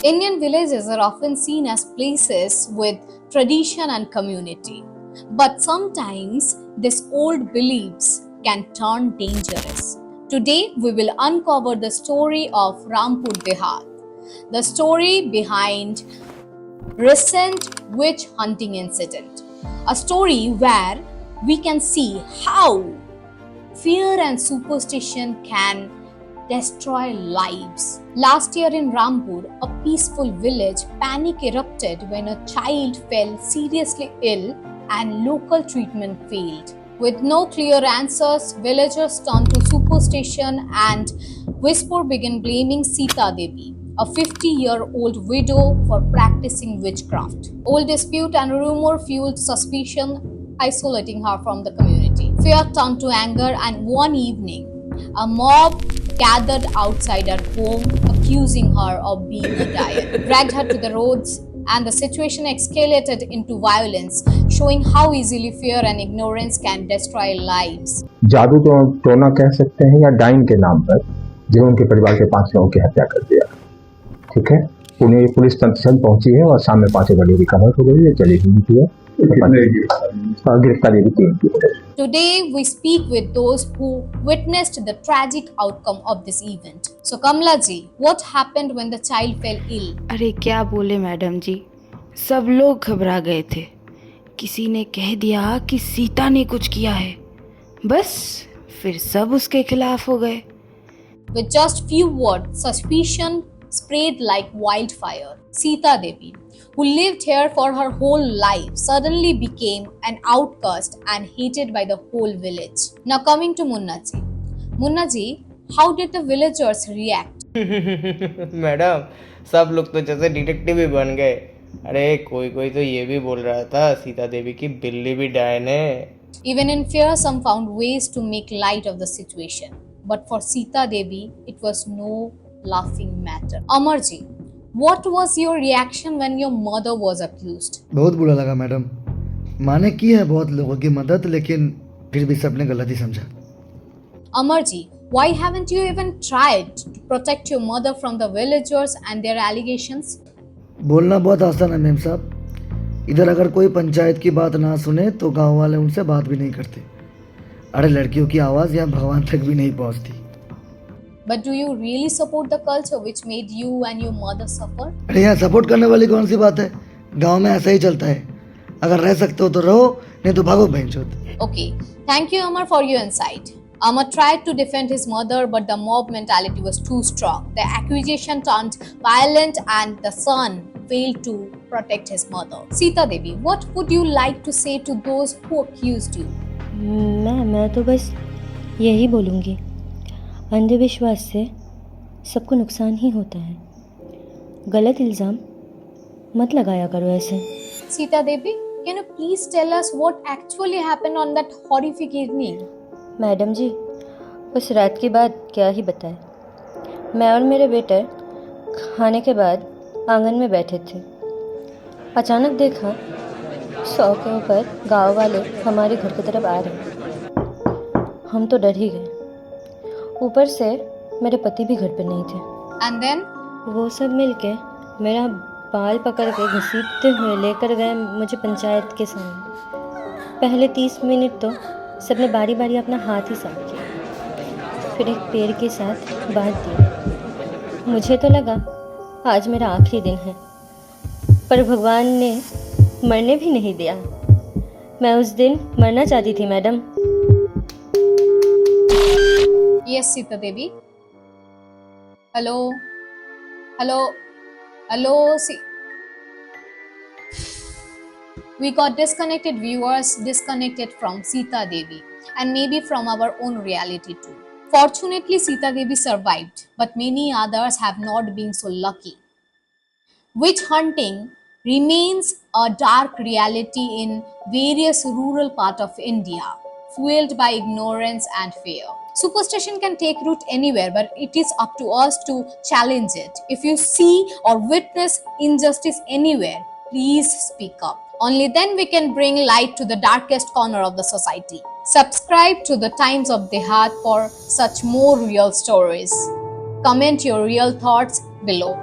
Indian villages are often seen as places with tradition and community. But sometimes these old beliefs can turn dangerous. Today we will uncover the story of Rampur Dehat, the story behind recent witch hunting incident. A story where we can see how fear and superstition can destroy lives. Last year in Rampur, a peaceful village, panic erupted when a child fell seriously ill and local treatment failed. With no clear answers, villagers turned to superstition and whisper began blaming Sita Devi, a 50-year-old widow, for practicing witchcraft. Old dispute and rumor fueled suspicion, isolating her from the community. Fear turned to anger, and one evening, a mob gathered outside her home, accusing her of being a dyer, dragged her to the roads, and the situation escalated into violence, showing how easily fear and ignorance can destroy lives. जादू टोना कह सकते हैं या dine के नाम पर जिन्होंने उनके परिवार के 5 लोगों की हत्या कर दिया। ठीक है, पुणे पुलिस तत्काल पहुंची है और सामने 5 बड़ी रिकवर हो गई है, चली हुई है। गिरफ्तारी भी 3 की है। Today we speak with those who witnessed the tragic outcome of this event. So Kamla ji, what happened when the child fell ill? अरे क्या बोले मैडम जी, सब लोग घबरा गए थे। किसी ने कह दिया कि सीता ने कुछ किया है, बस फिर सब उसके खिलाफ हो गए। With just few words, suspicion spread like wildfire. Sita Devi, who lived here for her whole life, suddenly became an outcast and hated by the whole village. Now coming to Munna ji. Munna ji, how did the villagers react? Madam, सब लोग तो जैसे detective ही बन गए। अरे कोई कोई तो ये भी बोल रहा था सीता देवी की बिल्ली भी डायन है। Even in fear, some found ways to make light of the situation. But for Sita Devi, it was no laughing matter. Amar ji, what was your reaction when your mother was accused? बहुत बुरा लगा madam. माँ ने की है बहुत लोगों की मदद, लेकिन फिर भी सबने गलत ही समझा। Amar ji, why haven't you even tried to protect your mother from the villagers and their allegations? बोलना बहुत आसान है मेम साहब। इधर अगर कोई पंचायत की बात ना सुने तो गांव वाले उनसे बात भी नहीं करते। अरे लड़कियों की आवाज़ यहाँ भगवान तक भी नहीं पहुँचती। But do you really support the culture which made you and your mother suffer? अरे यहाँ सपोर्ट करने वाली कौन सी बात है? गांव में ऐसा ही चलता है। अगर रह सकते हो तो रहो, नहीं तो भागो बहनचोद। Okay, thank you Amar for your insight. Amar tried to defend his mother, but the mob mentality was too strong. The accusation turned violent and the son failed to protect his mother. Sita Devi, what would you like to say to those who accused you? मैं तो बस यही बोलूँगी, अंधविश्वास से सबको नुकसान ही होता है। गलत इल्ज़ाम मत लगाया करो ऐसे। Sita Devi, can you please tell us what actually happened on that horrific evening? Madam ji, उस रात की बात क्या ही बताएं। मैं और मेरे बेटे खाने के बाद आंगन में बैठे थे। अचानक देखा 100 के ऊपर गांव वाले हमारे घर की तरफ आ रहे। हम तो डर ही गए। ऊपर से मेरे पति भी घर पर नहीं थे। And then? वो सब मिलके मेरा बाल पकड़ के घसीटते हुए लेकर गए मुझे पंचायत के सामने। पहले 30 मिनट तो सबने बारी बारी अपना हाथ ही साफ किया, फिर एक पेड़ के साथ बांध दिया। मुझे तो लगा आज मेरा आखिरी दिन है, पर भगवान ने मरने भी नहीं दिया। मैं उस दिन मरना चाहती थी madam. Yes, Sita Devi. Hello? Hello? Hello? See. We got disconnected viewers, disconnected from Sita Devi and maybe from our own reality too. Fortunately, Sita Devi survived, but many others have not been so lucky. Witch hunting remains a dark reality in various rural parts of India, fueled by ignorance and fear. Superstition can take root anywhere, but it is up to us to challenge it. If you see or witness injustice anywhere, please speak up. Only then we can bring light to the darkest corner of the society. Subscribe to the Times of Dehat for such more real stories. Comment your real thoughts below.